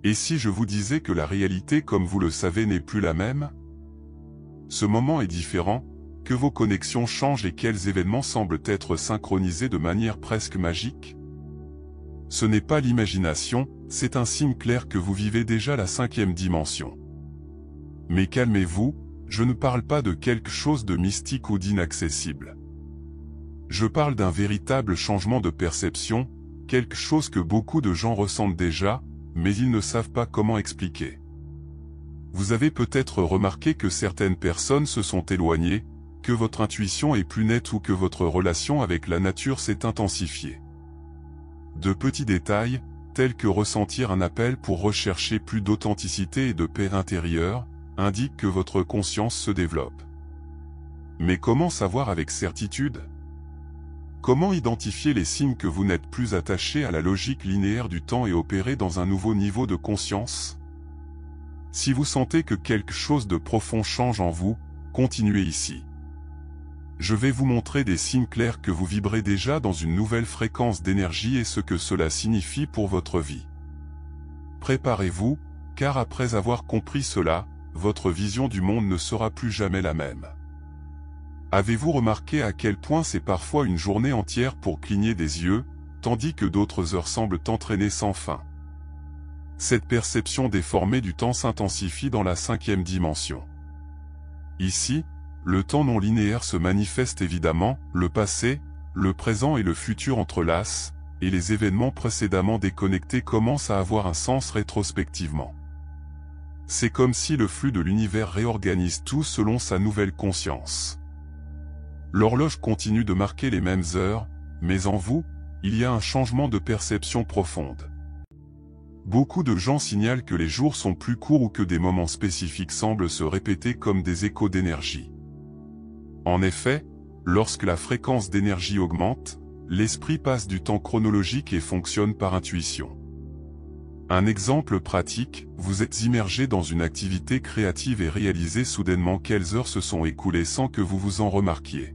Et si je vous disais que la réalité, comme vous le savez, n'est plus la même? Ce moment est différent, que vos connexions changent et quels événements semblent être synchronisés de manière presque magique? Ce n'est pas l'imagination, c'est un signe clair que vous vivez déjà la 5e dimension. Mais calmez-vous, je ne parle pas de quelque chose de mystique ou d'inaccessible. Je parle d'un véritable changement de perception, quelque chose que beaucoup de gens ressentent déjà, mais ils ne savent pas comment expliquer. Vous avez peut-être remarqué que certaines personnes se sont éloignées, que votre intuition est plus nette ou que votre relation avec la nature s'est intensifiée. De petits détails, tels que ressentir un appel pour rechercher plus d'authenticité et de paix intérieure, indiquent que votre conscience se développe. Mais comment savoir avec certitude? Comment identifier les signes que vous n'êtes plus attaché à la logique linéaire du temps et opérer dans un nouveau niveau de conscience? Si vous sentez que quelque chose de profond change en vous, continuez ici. Je vais vous montrer des signes clairs que vous vibrez déjà dans une nouvelle fréquence d'énergie et ce que cela signifie pour votre vie. Préparez-vous, car après avoir compris cela, votre vision du monde ne sera plus jamais la même. Avez-vous remarqué à quel point c'est parfois une journée entière pour cligner des yeux, tandis que d'autres heures semblent entraîner sans fin? Cette perception déformée du temps s'intensifie dans la 5e dimension. Ici, le temps non linéaire se manifeste évidemment, le passé, le présent et le futur entrelacent, et les événements précédemment déconnectés commencent à avoir un sens rétrospectivement. C'est comme si le flux de l'univers réorganise tout selon sa nouvelle conscience. L'horloge continue de marquer les mêmes heures, mais en vous, il y a un changement de perception profonde. Beaucoup de gens signalent que les jours sont plus courts ou que des moments spécifiques semblent se répéter comme des échos d'énergie. En effet, lorsque la fréquence d'énergie augmente, l'esprit passe du temps chronologique et fonctionne par intuition. Un exemple pratique, vous êtes immergé dans une activité créative et réalisez soudainement quelles heures se sont écoulées sans que vous vous en remarquiez.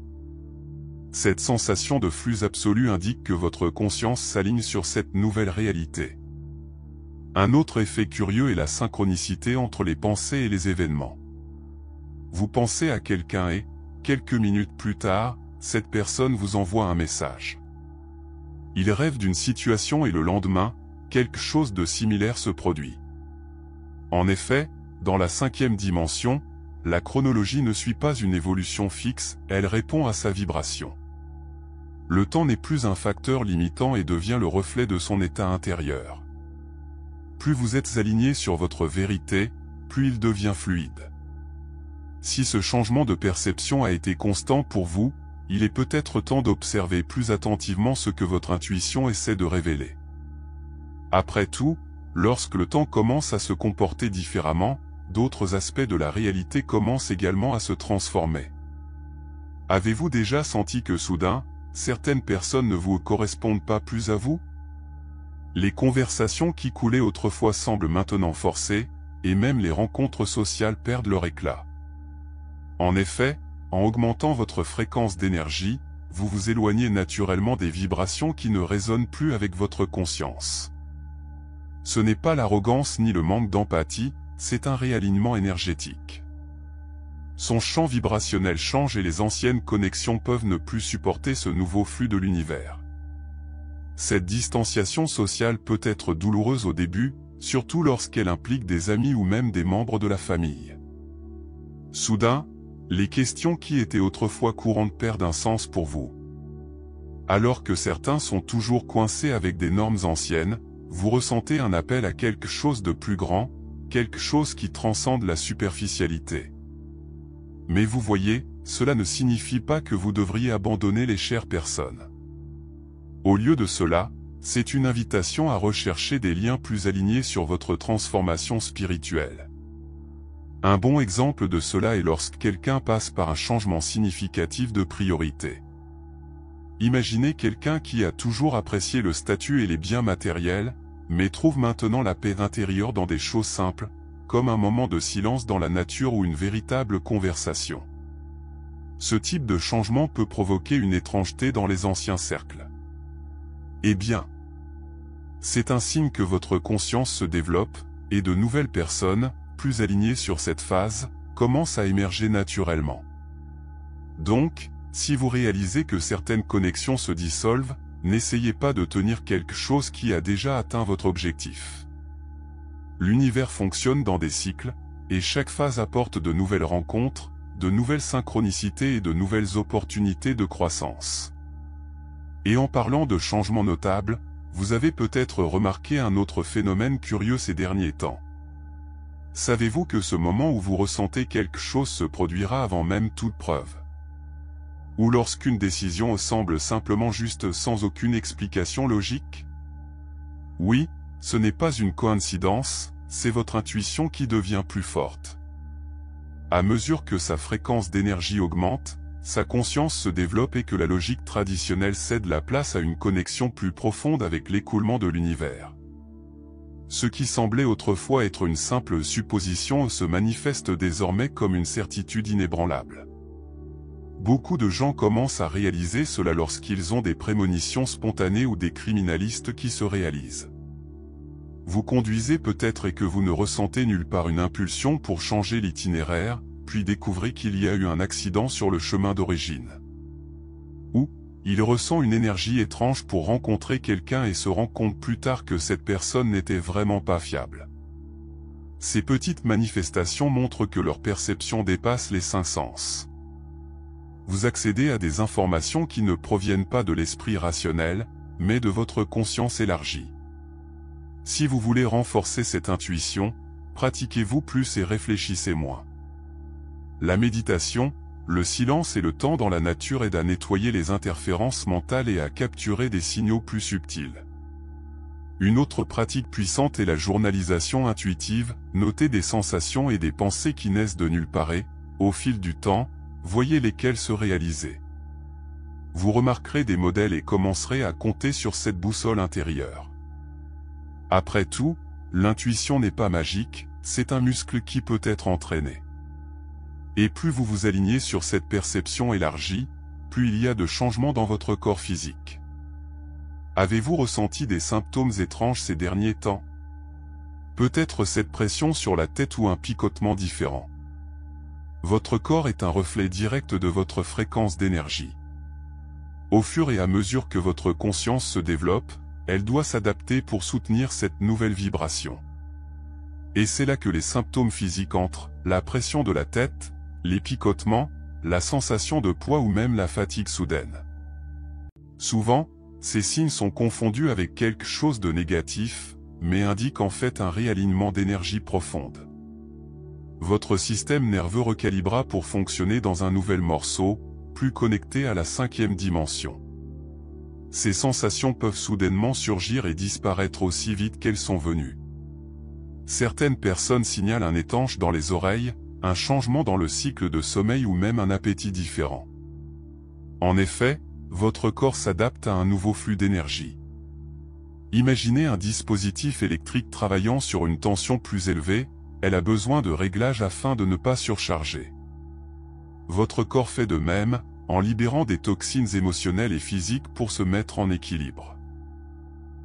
Cette sensation de flux absolu indique que votre conscience s'aligne sur cette nouvelle réalité. Un autre effet curieux est la synchronicité entre les pensées et les événements. Vous pensez à quelqu'un et, quelques minutes plus tard, cette personne vous envoie un message. Il rêve d'une situation et le lendemain, quelque chose de similaire se produit. En effet, dans la 5e dimension, la chronologie ne suit pas une évolution fixe, elle répond à sa vibration. Le temps n'est plus un facteur limitant et devient le reflet de son état intérieur. Plus vous êtes aligné sur votre vérité, plus il devient fluide. Si ce changement de perception a été constant pour vous, il est peut-être temps d'observer plus attentivement ce que votre intuition essaie de révéler. Après tout, lorsque le temps commence à se comporter différemment, d'autres aspects de la réalité commencent également à se transformer. Avez-vous déjà senti que soudain, certaines personnes ne vous correspondent pas plus à vous? Les conversations qui coulaient autrefois semblent maintenant forcées, et même les rencontres sociales perdent leur éclat. En effet, en augmentant votre fréquence d'énergie, vous vous éloignez naturellement des vibrations qui ne résonnent plus avec votre conscience. Ce n'est pas l'arrogance ni le manque d'empathie, c'est un réalignement énergétique. Son champ vibrationnel change et les anciennes connexions peuvent ne plus supporter ce nouveau flux de l'univers. Cette distanciation sociale peut être douloureuse au début, surtout lorsqu'elle implique des amis ou même des membres de la famille. Soudain, les questions qui étaient autrefois courantes perdent un sens pour vous. Alors que certains sont toujours coincés avec des normes anciennes, vous ressentez un appel à quelque chose de plus grand, quelque chose qui transcende la superficialité. Mais vous voyez, cela ne signifie pas que vous devriez abandonner les chères personnes. Au lieu de cela, c'est une invitation à rechercher des liens plus alignés sur votre transformation spirituelle. Un bon exemple de cela est lorsque quelqu'un passe par un changement significatif de priorité. Imaginez quelqu'un qui a toujours apprécié le statut et les biens matériels, mais trouve maintenant la paix intérieure dans des choses simples, comme un moment de silence dans la nature ou une véritable conversation. Ce type de changement peut provoquer une étrangeté dans les anciens cercles. Eh bien, C'est un signe que votre conscience se développe, et de nouvelles personnes, plus alignées sur cette phase, commencent à émerger naturellement. Donc, si vous réalisez que certaines connexions se dissolvent, n'essayez pas de tenir quelque chose qui a déjà atteint votre objectif. L'univers fonctionne dans des cycles, et chaque phase apporte de nouvelles rencontres, de nouvelles synchronicités et de nouvelles opportunités de croissance. Et en parlant de changements notables, vous avez peut-être remarqué un autre phénomène curieux ces derniers temps. Savez-vous que ce moment où vous ressentez quelque chose se produira avant même toute preuve? Ou lorsqu'une décision semble simplement juste sans aucune explication logique? Oui, ce n'est pas une coïncidence, c'est votre intuition qui devient plus forte. À mesure que sa fréquence d'énergie augmente, sa conscience se développe et que la logique traditionnelle cède la place à une connexion plus profonde avec l'écoulement de l'univers. Ce qui semblait autrefois être une simple supposition se manifeste désormais comme une certitude inébranlable. Beaucoup de gens commencent à réaliser cela lorsqu'ils ont des prémonitions spontanées ou des criminalistes qui se réalisent. Vous conduisez peut-être et que vous ne ressentez nulle part une impulsion pour changer l'itinéraire, puis découvrez qu'il y a eu un accident sur le chemin d'origine. Ou, il ressent une énergie étrange pour rencontrer quelqu'un et se rend compte plus tard que cette personne n'était vraiment pas fiable. Ces petites manifestations montrent que leur perception dépasse les 5 sens. Vous accédez à des informations qui ne proviennent pas de l'esprit rationnel, mais de votre conscience élargie. Si vous voulez renforcer cette intuition, pratiquez-vous plus et réfléchissez moins. La méditation, le silence et le temps dans la nature aident à nettoyer les interférences mentales et à capturer des signaux plus subtils. Une autre pratique puissante est la journalisation intuitive, noter des sensations et des pensées qui naissent de nulle part et, au fil du temps, voyez lesquelles se réaliser. Vous remarquerez des modèles et commencerez à compter sur cette boussole intérieure. Après tout, l'intuition n'est pas magique, c'est un muscle qui peut être entraîné. Et plus vous vous alignez sur cette perception élargie, plus il y a de changements dans votre corps physique. Avez-vous ressenti des symptômes étranges ces derniers temps? Peut-être cette pression sur la tête ou un picotement différent. Votre corps est un reflet direct de votre fréquence d'énergie. Au fur et à mesure que votre conscience se développe, elle doit s'adapter pour soutenir cette nouvelle vibration. Et c'est là que les symptômes physiques entrent, la pression de la tête, les picotements, la sensation de poids ou même la fatigue soudaine. Souvent, ces signes sont confondus avec quelque chose de négatif, mais indiquent en fait un réalignement d'énergie profonde. Votre système nerveux recalibra pour fonctionner dans un nouvel morceau, plus connecté à la 5e dimension. Ces sensations peuvent soudainement surgir et disparaître aussi vite qu'elles sont venues. Certaines personnes signalent un étanche dans les oreilles, un changement dans le cycle de sommeil ou même un appétit différent. En effet, votre corps s'adapte à un nouveau flux d'énergie. Imaginez un dispositif électrique travaillant sur une tension plus élevée, elle a besoin de réglage afin de ne pas surcharger. Votre corps fait de même, en libérant des toxines émotionnelles et physiques pour se mettre en équilibre.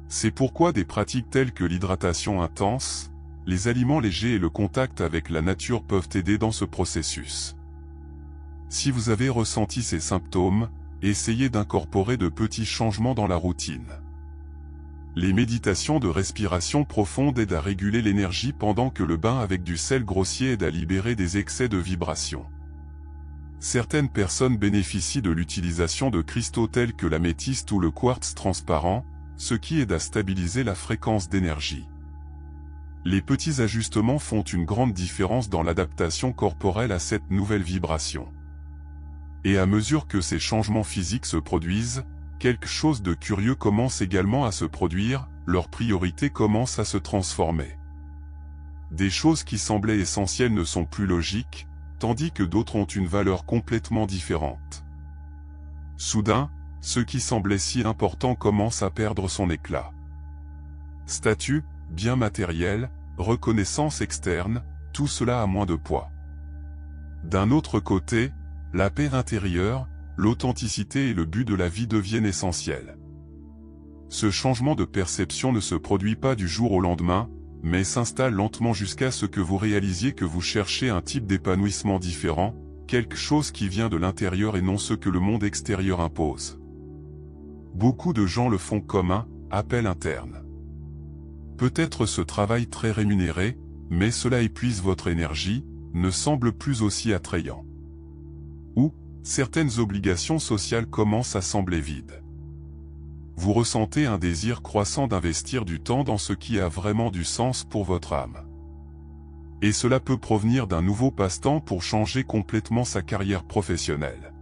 C'est pourquoi des pratiques telles que l'hydratation intense, les aliments légers et le contact avec la nature peuvent aider dans ce processus. Si vous avez ressenti ces symptômes, essayez d'incorporer de petits changements dans la routine. Les méditations de respiration profonde aident à réguler l'énergie pendant que le bain avec du sel grossier aide à libérer des excès de vibration. Certaines personnes bénéficient de l'utilisation de cristaux tels que l'améthyste ou le quartz transparent, ce qui aide à stabiliser la fréquence d'énergie. Les petits ajustements font une grande différence dans l'adaptation corporelle à cette nouvelle vibration. Et à mesure que ces changements physiques se produisent, quelque chose de curieux commence également à se produire, leurs priorités commencent à se transformer. Des choses qui semblaient essentielles ne sont plus logiques, tandis que d'autres ont une valeur complètement différente. Soudain, ce qui semblait si important commence à perdre son éclat. Statut, bien matériel, reconnaissance externe, tout cela a moins de poids. D'un autre côté, la paix intérieure, l'authenticité et le but de la vie deviennent essentiels. Ce changement de perception ne se produit pas du jour au lendemain, mais s'installe lentement jusqu'à ce que vous réalisiez que vous cherchez un type d'épanouissement différent, quelque chose qui vient de l'intérieur et non ce que le monde extérieur impose. Beaucoup de gens le font comme un appel interne. Peut-être ce travail très rémunéré, mais cela épuise votre énergie, ne semble plus aussi attrayant. Ou, certaines obligations sociales commencent à sembler vides. Vous ressentez un désir croissant d'investir du temps dans ce qui a vraiment du sens pour votre âme. Et cela peut provenir d'un nouveau passe-temps pour changer complètement sa carrière professionnelle.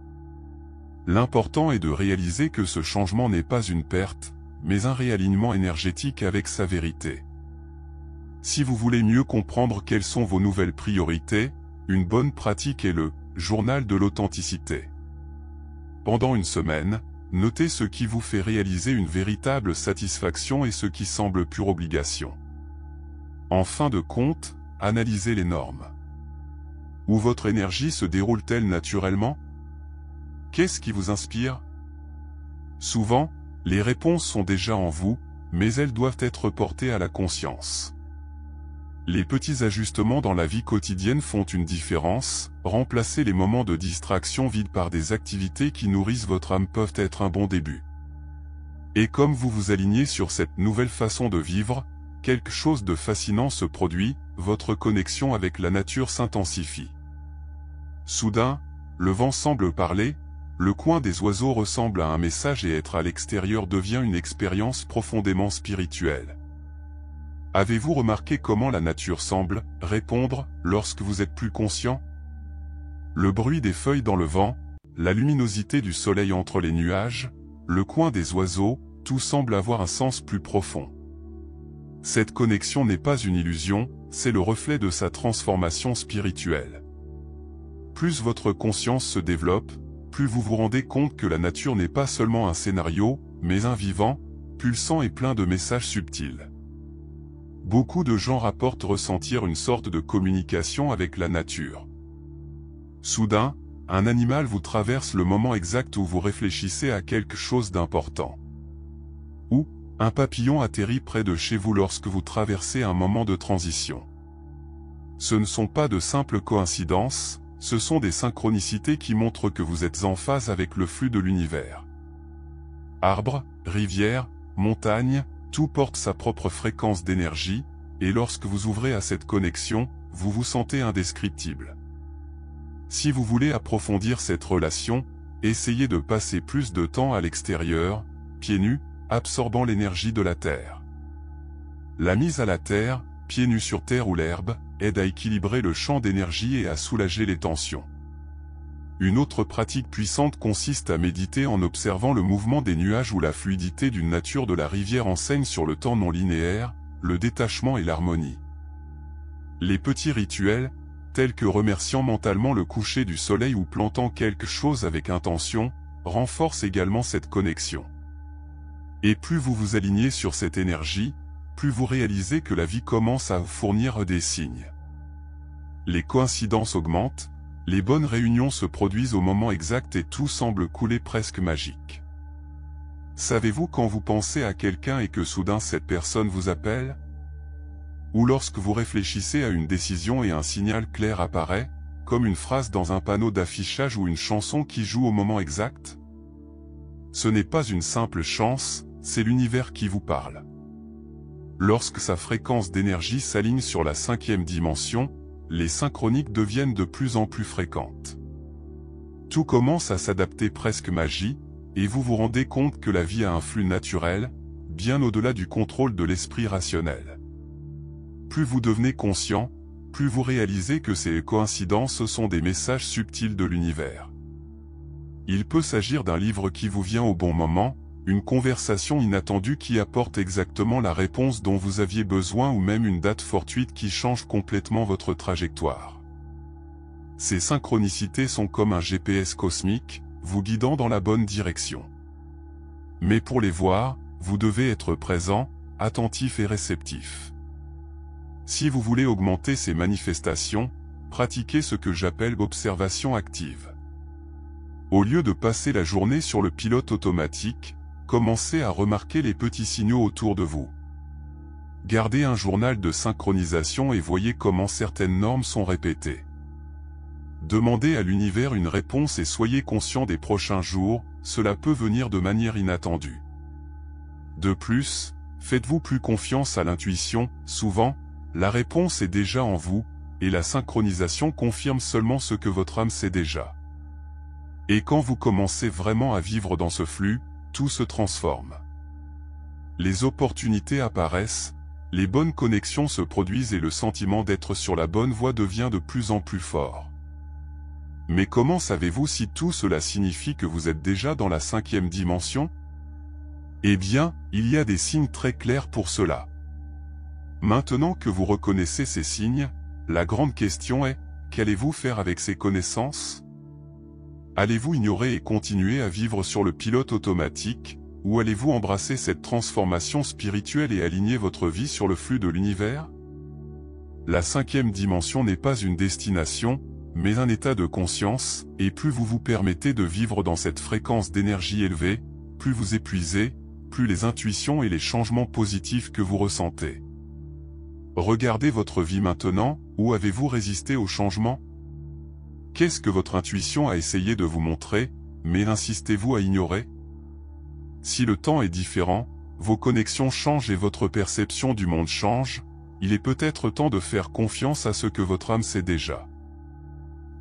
L'important est de réaliser que ce changement n'est pas une perte, mais un réalignement énergétique avec sa vérité. Si vous voulez mieux comprendre quelles sont vos nouvelles priorités, une bonne pratique est le journal de l'authenticité. Pendant une semaine, notez ce qui vous fait réaliser une véritable satisfaction et ce qui semble pure obligation. En fin de compte, analysez les normes. Où votre énergie se déroule-t-elle naturellement? Qu'est-ce qui vous inspire? Souvent, les réponses sont déjà en vous, mais elles doivent être portées à la conscience. Les petits ajustements dans la vie quotidienne font une différence, remplacer les moments de distraction vides par des activités qui nourrissent votre âme peuvent être un bon début. Et comme vous vous alignez sur cette nouvelle façon de vivre, quelque chose de fascinant se produit, votre connexion avec la nature s'intensifie. Soudain, le vent semble parler, le coin des oiseaux ressemble à un message et être à l'extérieur devient une expérience profondément spirituelle. Avez-vous remarqué comment la nature semble répondre lorsque vous êtes plus conscient? Le bruit des feuilles dans le vent, la luminosité du soleil entre les nuages, le coin des oiseaux, tout semble avoir un sens plus profond. Cette connexion n'est pas une illusion, c'est le reflet de sa transformation spirituelle. Plus votre conscience se développe, plus vous vous rendez compte que la nature n'est pas seulement un scénario, mais un vivant, pulsant et plein de messages subtils. Beaucoup de gens rapportent ressentir une sorte de communication avec la nature. Soudain, un animal vous traverse le moment exact où vous réfléchissez à quelque chose d'important. Ou, un papillon atterrit près de chez vous lorsque vous traversez un moment de transition. Ce ne sont pas de simples coïncidences, ce sont des synchronicités qui montrent que vous êtes en phase avec le flux de l'univers. Arbres, rivières, montagnes, tout porte sa propre fréquence d'énergie, et lorsque vous ouvrez à cette connexion, vous vous sentez indescriptible. Si vous voulez approfondir cette relation, essayez de passer plus de temps à l'extérieur, pieds nus, absorbant l'énergie de la terre. La mise à la terre, pieds nus sur terre ou l'herbe, aide à équilibrer le champ d'énergie et à soulager les tensions. Une autre pratique puissante consiste à méditer en observant le mouvement des nuages ou la fluidité d'une nature de la rivière enseigne sur le temps non linéaire, le détachement et l'harmonie. Les petits rituels, tels que remerciant mentalement le coucher du soleil ou plantant quelque chose avec intention, renforcent également cette connexion. Et plus vous vous alignez sur cette énergie, plus vous réalisez que la vie commence à vous fournir des signes. Les coïncidences augmentent, les bonnes réunions se produisent au moment exact et tout semble couler presque magique. Savez-vous quand vous pensez à quelqu'un et que soudain cette personne vous appelle? Ou lorsque vous réfléchissez à une décision et un signal clair apparaît, comme une phrase dans un panneau d'affichage ou une chanson qui joue au moment exact? Ce n'est pas une simple chance, c'est l'univers qui vous parle. Lorsque sa fréquence d'énergie s'aligne sur la 5e dimension, les synchroniques deviennent de plus en plus fréquentes. Tout commence à s'adapter presque magie, et vous vous rendez compte que la vie a un flux naturel, bien au-delà du contrôle de l'esprit rationnel. Plus vous devenez conscient, plus vous réalisez que ces coïncidences sont des messages subtils de l'univers. Il peut s'agir d'un livre qui vous vient au bon moment, une conversation inattendue qui apporte exactement la réponse dont vous aviez besoin ou même une date fortuite qui change complètement votre trajectoire. Ces synchronicités sont comme un GPS cosmique, vous guidant dans la bonne direction. Mais pour les voir, vous devez être présent, attentif et réceptif. Si vous voulez augmenter ces manifestations, pratiquez ce que j'appelle l'observation active. Au lieu de passer la journée sur le pilote automatique, commencez à remarquer les petits signaux autour de vous. Gardez un journal de synchronisation et voyez comment certaines normes sont répétées. Demandez à l'univers une réponse et soyez conscient des prochains jours, cela peut venir de manière inattendue. De plus, faites-vous plus confiance à l'intuition, souvent, la réponse est déjà en vous, et la synchronisation confirme seulement ce que votre âme sait déjà. Et quand vous commencez vraiment à vivre dans ce flux, tout se transforme. Les opportunités apparaissent, les bonnes connexions se produisent et le sentiment d'être sur la bonne voie devient de plus en plus fort. Mais comment savez-vous si tout cela signifie que vous êtes déjà dans la 5e dimension? Eh bien, il y a des signes très clairs pour cela. Maintenant que vous reconnaissez ces signes, la grande question est, qu'allez-vous faire avec ces connaissances? Allez-vous ignorer et continuer à vivre sur le pilote automatique, ou allez-vous embrasser cette transformation spirituelle et aligner votre vie sur le flux de l'univers? La 5e dimension n'est pas une destination, mais un état de conscience, et plus vous vous permettez de vivre dans cette fréquence d'énergie élevée, plus vous épuisez, plus les intuitions et les changements positifs que vous ressentez. Regardez votre vie maintenant, où avez-vous résisté au changement? Qu'est-ce que votre intuition a essayé de vous montrer, mais insistez-vous à ignorer? Si le temps est différent, vos connexions changent et votre perception du monde change, il est peut-être temps de faire confiance à ce que votre âme sait déjà.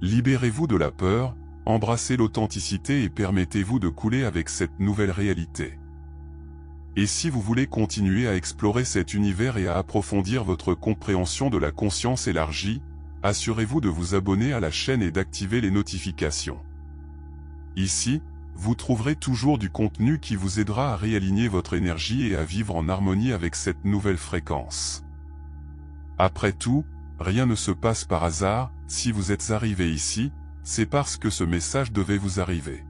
Libérez-vous de la peur, embrassez l'authenticité et permettez-vous de couler avec cette nouvelle réalité. Et si vous voulez continuer à explorer cet univers et à approfondir votre compréhension de la conscience élargie, assurez-vous de vous abonner à la chaîne et d'activer les notifications. Ici, vous trouverez toujours du contenu qui vous aidera à réaligner votre énergie et à vivre en harmonie avec cette nouvelle fréquence. Après tout, rien ne se passe par hasard, si vous êtes arrivé ici, c'est parce que ce message devait vous arriver.